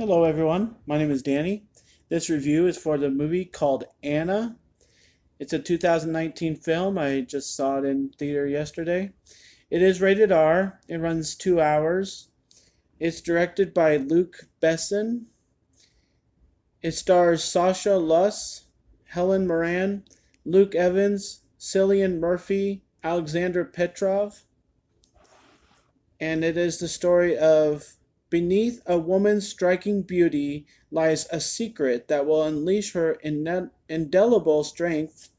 Hello, everyone. My name is Danny. This review is for the movie called Anna. It's a 2019 film. I just saw it in theater yesterday. It is rated R. It runs 2 hours. It's directed by Luc Besson. It stars Sasha Luss, Helen Moran, Luke Evans, Cillian Murphy, Alexander Petrov, and it is the story of beneath a woman's striking beauty lies a secret that will unleash her indelible strength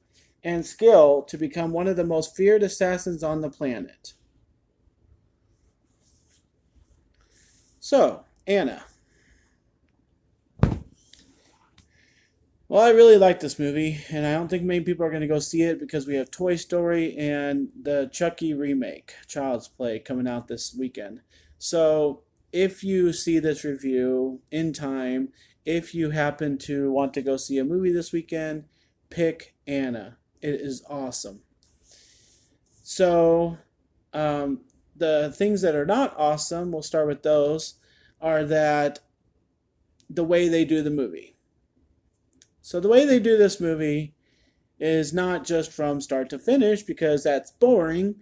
and skill to become one of the most feared assassins on the planet. So, Anna. Well, I really like this movie, and I don't think many people are going to go see it because we have Toy Story and the Chucky remake, Child's Play, coming out this weekend. So, if you see this review in time, if you happen to want to go see a movie this weekend, pick Anna. It is awesome. So, the things that are not awesome, we'll start with those, are that the way they do the movie. So the way they do this movie is not just from start to finish because that's boring,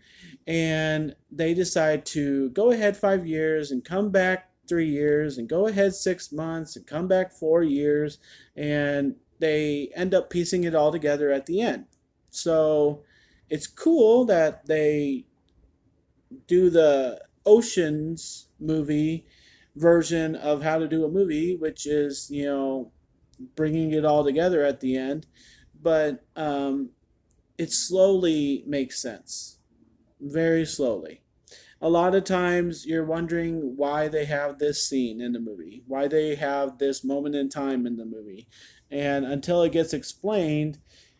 and they decide to go ahead 5 years and come back 3 years and go ahead 6 months and come back 4 years, and they end up piecing it all together at the end. So it's cool that they do the Oceans movie version of how to do a movie, which is, bringing it all together at the end, but it slowly makes sense, very slowly. A lot of times you're wondering why they have this scene in the movie, why they have this moment in time in the movie, and until it gets explained,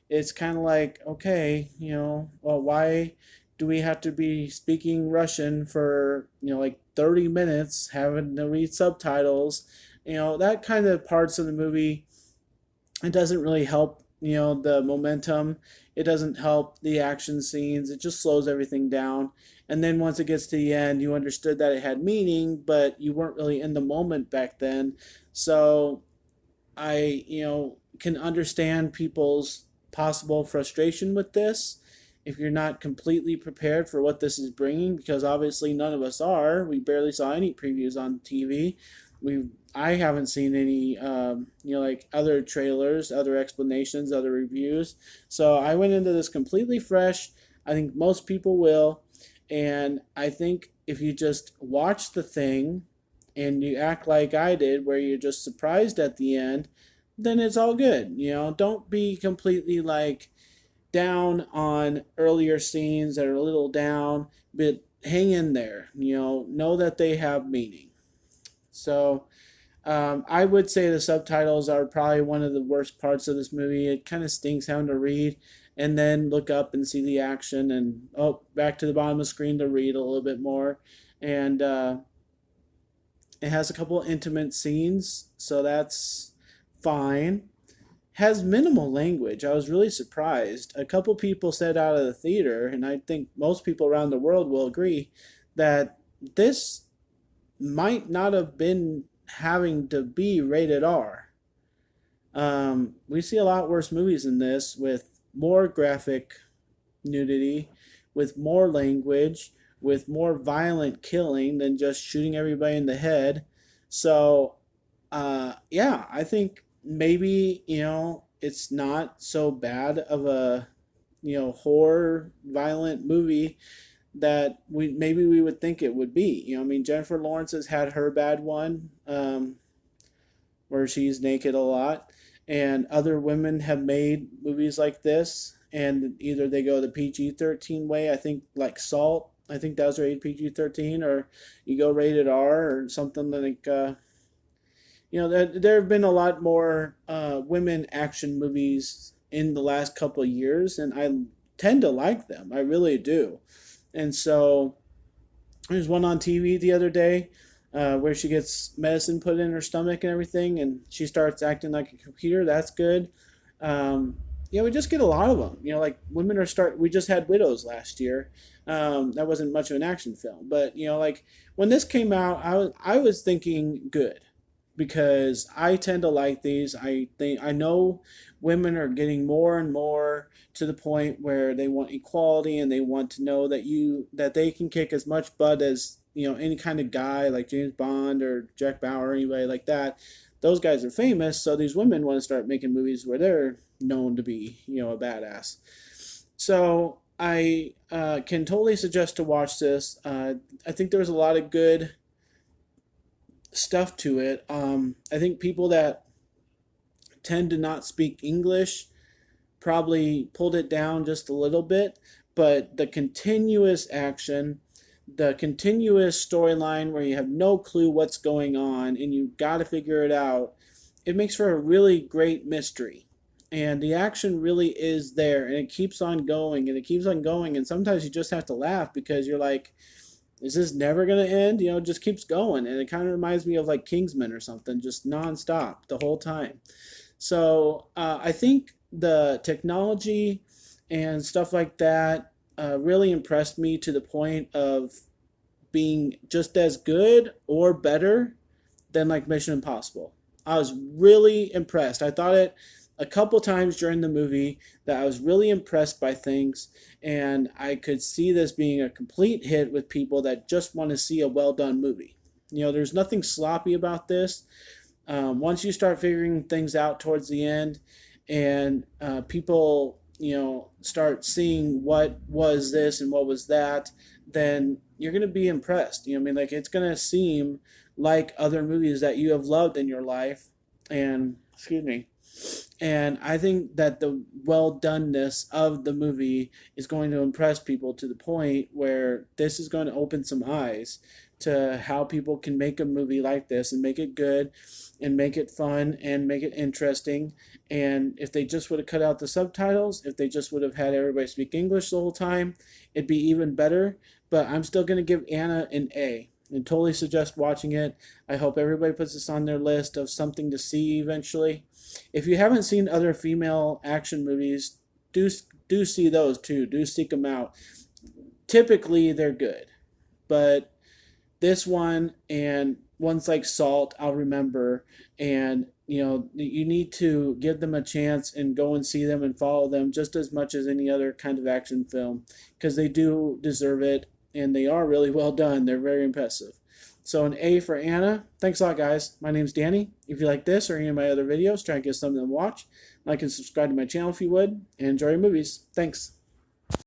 it's kind of like, okay, well, why do we have to be speaking Russian for like 30 minutes, having to read subtitles? That kind of parts of the movie, it doesn't really help the momentum. It doesn't help the action scenes. It just slows everything down. And then once it gets to the end, you understood that it had meaning, but you weren't really in the moment back then. So I can understand people's possible frustration with this if you're not completely prepared for what this is bringing, because obviously none of us are. We barely saw any previews on TV. I haven't seen any like other trailers, other explanations, other reviews. So I went into this completely fresh. I think most people will, and I think if you just watch the thing and you act like I did, where you're just surprised at the end, then it's all good. Don't be completely like down on earlier scenes that are a little down, but hang in there. Know that they have meaning. So I would say the subtitles are probably one of the worst parts of this movie. It kind of stinks having to read and then look up and see the action and back to the bottom of the screen to read a little bit more. And it has a couple of intimate scenes, so that's fine. Has minimal language. I was really surprised. A couple people said out of the theater, and I think most people around the world will agree, that this might not have been having to be rated R. We see a lot worse movies than this with more graphic nudity, with more language, with more violent killing than just shooting everybody in the head. So, yeah, I think maybe, it's not so bad of a, horror, violent movie that we would think it would be. I mean, Jennifer Lawrence has had her bad one, where she's naked a lot, and other women have made movies like this, and either they go the PG-13 way. I think like Salt. I think that was rated PG-13, or you go rated R or something like. There have been a lot more women action movies in the last couple of years, and I tend to like them. I really do. And so there's one on TV the other day where she gets medicine put in her stomach and everything, and she starts acting like a computer. That's good. We just get a lot of them. Like women are We just had Widows last year. That wasn't much of an action film, but like when this came out, I was thinking good. because I tend to like these. I know women are getting more and more to the point where they want equality, and they want to know that they can kick as much butt as, any kind of guy like James Bond or Jack Bauer or anybody like that. Those guys are famous, so these women want to start making movies where they're known to be, a badass. So I can totally suggest to watch this. I think there was a lot of good stuff to it. I think people that tend to not speak English probably pulled it down just a little bit, but the continuous action, the continuous storyline where you have no clue what's going on and you got to figure it out, it makes for a really great mystery. And the action really is there, and it keeps on going and it keeps on going. And sometimes you just have to laugh because you're like, is this never going to end? It just keeps going. And it kind of reminds me of like Kingsman or something, just nonstop the whole time. So I think the technology and stuff like that really impressed me to the point of being just as good or better than like Mission Impossible. I was really impressed. I thought it a couple times during the movie that I was really impressed by things, and I could see this being a complete hit with people that just want to see a well done movie. There's nothing sloppy about this. Once you start figuring things out towards the end, and people, start seeing what was this and what was that, then you're going to be impressed. Like, it's going to seem like other movies that you have loved in your life. And, excuse me. And I think that the well doneness of the movie is going to impress people to the point where this is going to open some eyes to how people can make a movie like this and make it good and make it fun and make it interesting. And if they just would have cut out the subtitles, if they just would have had everybody speak English the whole time, it'd be even better. But I'm still going to give Anna an A and totally suggest watching it. I hope everybody puts this on their list of something to see eventually. If you haven't seen other female action movies, do see those too. Do seek them out. Typically, they're good. But this one and ones like Salt, I'll remember. And, you need to give them a chance and go and see them and follow them just as much as any other kind of action film, because they do deserve it, and they are really well done. They're very impressive. So an A for Anna. Thanks a lot, guys. My name's Danny. If you like this or any of my other videos, try and get something to watch. Like and subscribe to my channel if you would, and enjoy your movies. Thanks.